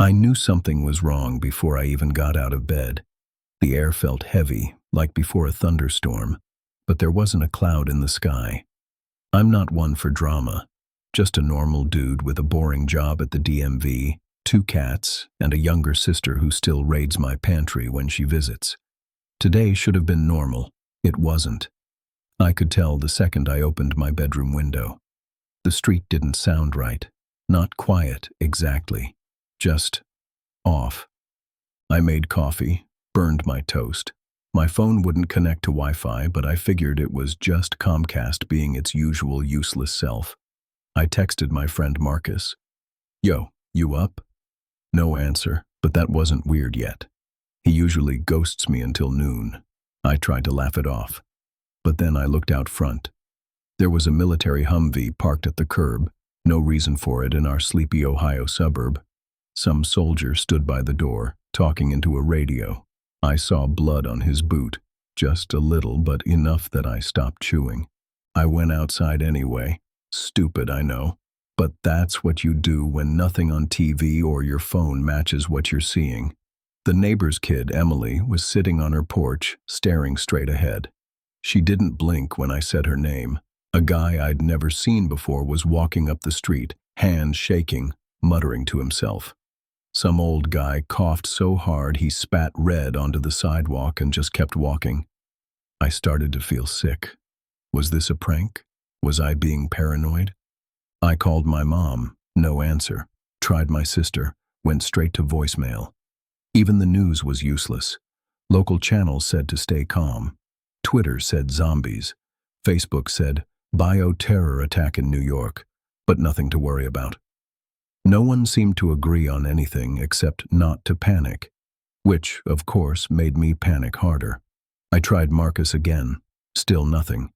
I knew something was wrong before I even got out of bed. The air felt heavy, like before a thunderstorm, but there wasn't a cloud in the sky. I'm not one for drama, just a normal dude with a boring job at the DMV, 2 cats, and a younger sister who still raids my pantry when she visits. Today should have been normal. It wasn't. I could tell the second I opened my bedroom window. The street didn't sound right. Not quiet, exactly. Just off. I made coffee, burned my toast. My phone wouldn't connect to Wi-Fi, but I figured it was just Comcast being its usual useless self. I texted my friend Marcus. "Yo, you up?" No answer, but that wasn't weird yet. He usually ghosts me until noon. I tried to laugh it off. But then I looked out front. There was a military Humvee parked at the curb, no reason for it in our sleepy Ohio suburb. Some soldier stood by the door, talking into a radio. I saw blood on his boot, just a little but enough that I stopped chewing. I went outside anyway. Stupid, I know. But that's what you do when nothing on TV or your phone matches what you're seeing. The neighbor's kid, Emily, was sitting on her porch, staring straight ahead. She didn't blink when I said her name. A guy I'd never seen before was walking up the street, hands shaking, muttering to himself. Some old guy coughed so hard he spat red onto the sidewalk and just kept walking. I started to feel sick. Was this a prank? Was I being paranoid? I called my mom, no answer. Tried my sister, went straight to voicemail. Even the news was useless. Local channels said to stay calm. Twitter said zombies. Facebook said bioterror attack in New York, but nothing to worry about. No one seemed to agree on anything except not to panic, which, of course, made me panic harder. I tried Marcus again, still nothing.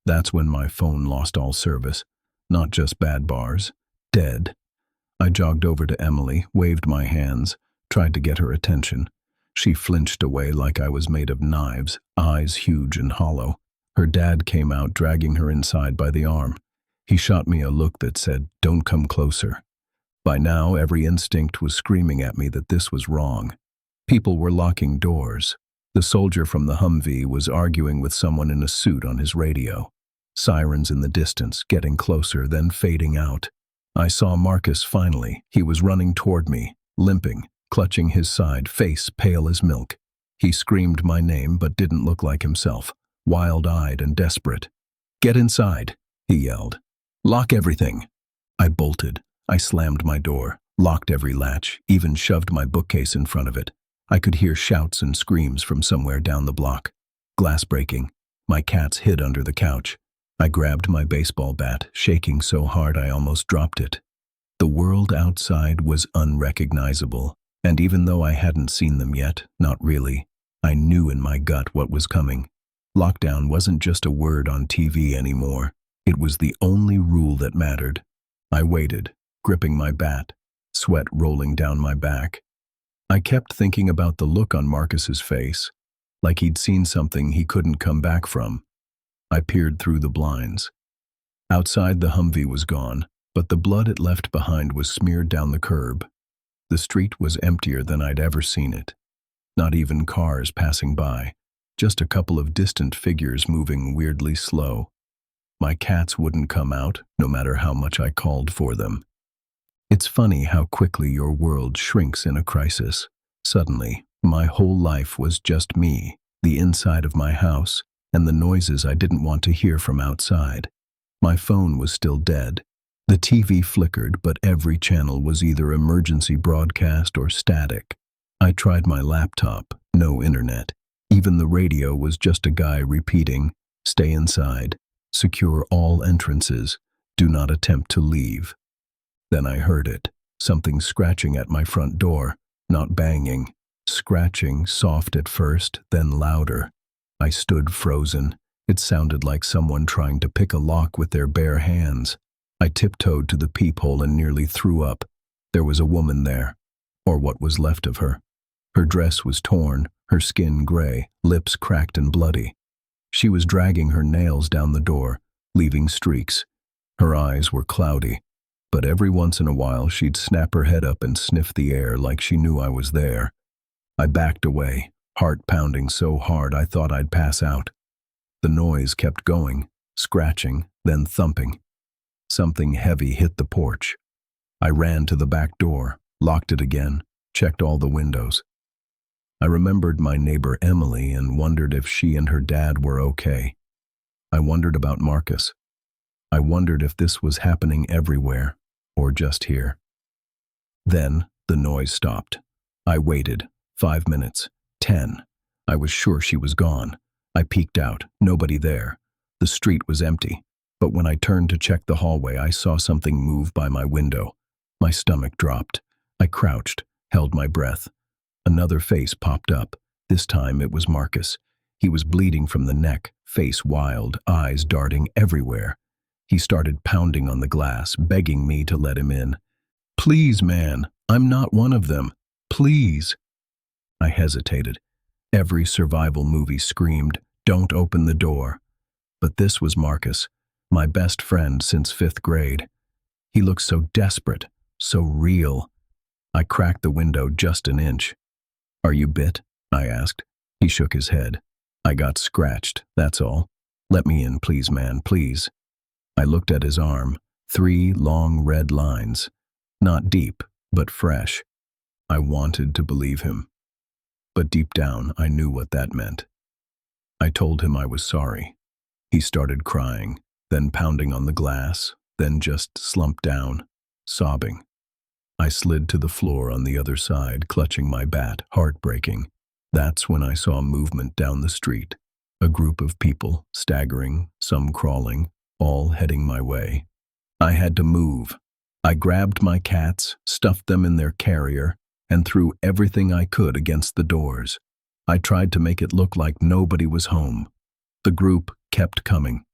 That's when my phone lost all service. Not just bad bars, dead. I jogged over to Emily, waved my hands, tried to get her attention. She flinched away like I was made of knives, eyes huge and hollow. Her dad came out, dragging her inside by the arm. He shot me a look that said, "Don't come closer." By now, every instinct was screaming at me that this was wrong. People were locking doors. The soldier from the Humvee was arguing with someone in a suit on his radio. Sirens in the distance, getting closer, then fading out. I saw Marcus finally. He was running toward me, limping, clutching his side, face pale as milk. He screamed my name but didn't look like himself, wild-eyed and desperate. "Get inside," he yelled. "Lock everything." I bolted. I slammed my door, locked every latch, even shoved my bookcase in front of it. I could hear shouts and screams from somewhere down the block. Glass breaking. My cats hid under the couch. I grabbed my baseball bat, shaking so hard I almost dropped it. The world outside was unrecognizable, and even though I hadn't seen them yet, not really, I knew in my gut what was coming. Lockdown wasn't just a word on TV anymore. It was the only rule that mattered. I waited, gripping my bat, sweat rolling down my back. I kept thinking about the look on Marcus's face, like he'd seen something he couldn't come back from. I peered through the blinds. Outside, the Humvee was gone, but the blood it left behind was smeared down the curb. The street was emptier than I'd ever seen it. Not even cars passing by, just a couple of distant figures moving weirdly slow. My cats wouldn't come out, no matter how much I called for them. It's funny how quickly your world shrinks in a crisis. Suddenly, my whole life was just me, the inside of my house, and the noises I didn't want to hear from outside. My phone was still dead. The TV flickered, but every channel was either emergency broadcast or static. I tried my laptop, no internet. Even the radio was just a guy repeating, "Stay inside, secure all entrances, do not attempt to leave." Then I heard it, something scratching at my front door, not banging. Scratching, soft at first, then louder. I stood frozen. It sounded like someone trying to pick a lock with their bare hands. I tiptoed to the peephole and nearly threw up. There was a woman there, or what was left of her. Her dress was torn, her skin gray, lips cracked and bloody. She was dragging her nails down the door, leaving streaks. Her eyes were cloudy, but every once in a while she'd snap her head up and sniff the air like she knew I was there. I backed away, heart pounding so hard I thought I'd pass out. The noise kept going, scratching, then thumping. Something heavy hit the porch. I ran to the back door, locked it again, checked all the windows. I remembered my neighbor Emily and wondered if she and her dad were okay. I wondered about Marcus. I wondered if this was happening everywhere, or just here. Then the noise stopped. I waited. 5 minutes. 10. I was sure she was gone. I peeked out. Nobody there. The street was empty. But when I turned to check the hallway, I saw something move by my window. My stomach dropped. I crouched, held my breath. Another face popped up. This time it was Marcus. He was bleeding from the neck, face wild, eyes darting everywhere. He started pounding on the glass, begging me to let him in. "Please, man, I'm not one of them. Please." I hesitated. Every survival movie screamed, "Don't open the door." But this was Marcus, my best friend since 5th grade. He looked so desperate, so real. I cracked the window just an inch. "Are you bit?" I asked. He shook his head. "I got scratched, that's all. Let me in, please, man, please." I looked at his arm. 3 long red lines. Not deep, but fresh. I wanted to believe him. But deep down, I knew what that meant. I told him I was sorry. He started crying, then pounding on the glass, then just slumped down, sobbing. I slid to the floor on the other side, clutching my bat, heartbreaking. That's when I saw movement down the street. A group of people, staggering, some crawling, all heading my way. I had to move. I grabbed my cats, stuffed them in their carrier, and threw everything I could against the doors. I tried to make it look like nobody was home. The group kept coming.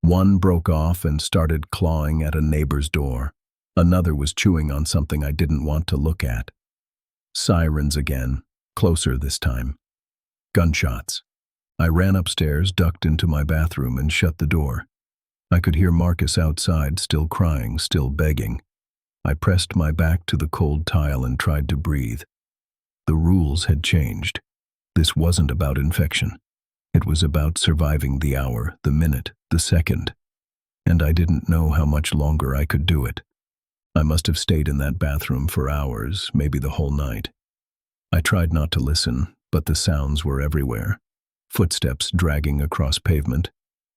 One broke off and started clawing at a neighbor's door. Another was chewing on something I didn't want to look at. Sirens again, closer this time. Gunshots. I ran upstairs, ducked into my bathroom, and shut the door. I could hear Marcus outside, still crying, still begging. I pressed my back to the cold tile and tried to breathe. The rules had changed. This wasn't about infection. It was about surviving the hour, the minute, the second. And I didn't know how much longer I could do it. I must have stayed in that bathroom for hours, maybe the whole night. I tried not to listen, but the sounds were everywhere. Footsteps dragging across pavement,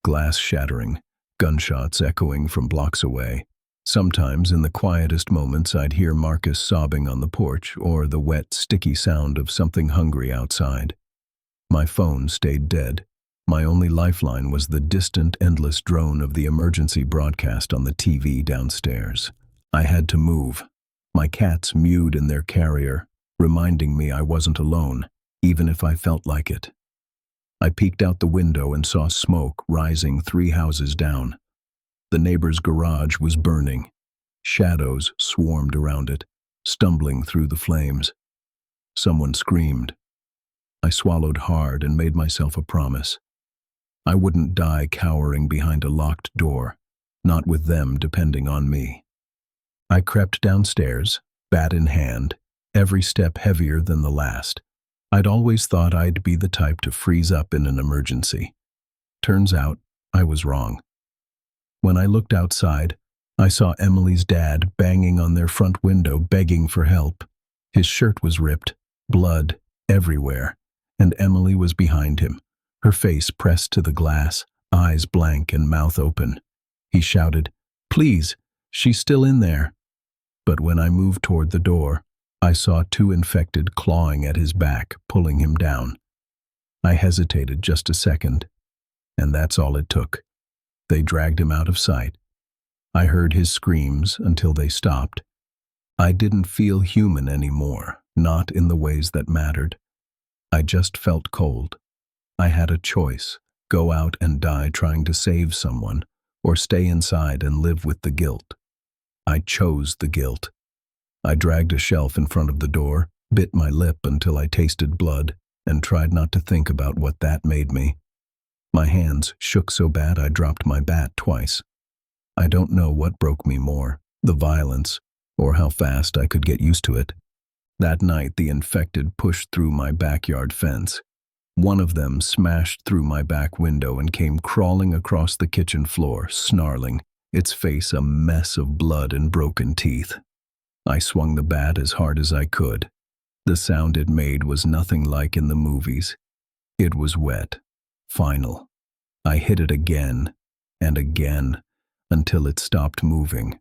glass shattering, gunshots echoing from blocks away. Sometimes, in the quietest moments, I'd hear Marcus sobbing on the porch or the wet, sticky sound of something hungry outside. My phone stayed dead. My only lifeline was the distant, endless drone of the emergency broadcast on the TV downstairs. I had to move. My cats mewed in their carrier, reminding me I wasn't alone, even if I felt like it. I peeked out the window and saw smoke rising 3 houses down. The neighbor's garage was burning. Shadows swarmed around it, stumbling through the flames. Someone screamed. I swallowed hard and made myself a promise. I wouldn't die cowering behind a locked door, not with them depending on me. I crept downstairs, bat in hand, every step heavier than the last. I'd always thought I'd be the type to freeze up in an emergency. Turns out, I was wrong. When I looked outside, I saw Emily's dad banging on their front window, begging for help. His shirt was ripped, blood everywhere, and Emily was behind him, her face pressed to the glass, eyes blank and mouth open. He shouted, "Please, she's still in there." But when I moved toward the door, I saw 2 infected clawing at his back, pulling him down. I hesitated just a second, and that's all it took. They dragged him out of sight. I heard his screams until they stopped. I didn't feel human anymore, not in the ways that mattered. I just felt cold. I had a choice: go out and die trying to save someone, or stay inside and live with the guilt. I chose the guilt. I dragged a shelf in front of the door, bit my lip until I tasted blood, and tried not to think about what that made me. My hands shook so bad I dropped my bat twice. I don't know what broke me more, the violence, or how fast I could get used to it. That night, the infected pushed through my backyard fence. One of them smashed through my back window and came crawling across the kitchen floor, snarling, its face a mess of blood and broken teeth. I swung the bat as hard as I could. The sound it made was nothing like in the movies. It was wet, final. I hit it again and again until it stopped moving.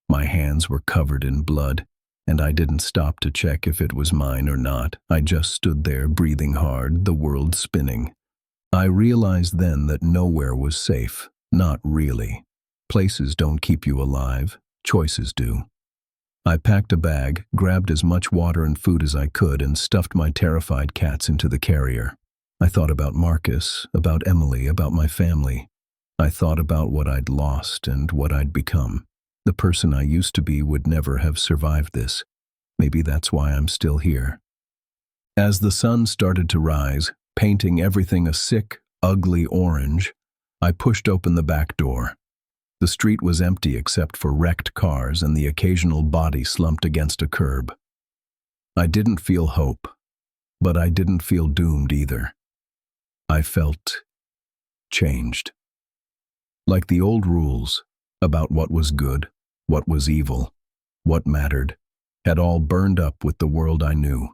My hands were covered in blood, and I didn't stop to check if it was mine or not. I just stood there, breathing hard, the world spinning. I realized then that nowhere was safe. Not really. Places don't keep you alive. Choices do. I packed a bag, grabbed as much water and food as I could, and stuffed my terrified cats into the carrier. I thought about Marcus, about Emily, about my family. I thought about what I'd lost and what I'd become. The person I used to be would never have survived this. Maybe that's why I'm still here. As the sun started to rise, painting everything a sick, ugly orange, I pushed open the back door. The street was empty except for wrecked cars and the occasional body slumped against a curb. I didn't feel hope, but I didn't feel doomed either. I felt changed. Like the old rules about what was good, what was evil, what mattered, had all burned up with the world I knew.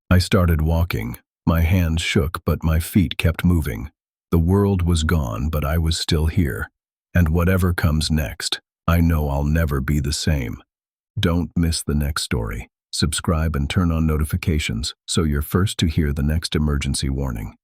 I started walking. My hands shook, but my feet kept moving. The world was gone, but I was still here. And whatever comes next, I know I'll never be the same. Don't miss the next story. Subscribe and turn on notifications so you're first to hear the next emergency warning.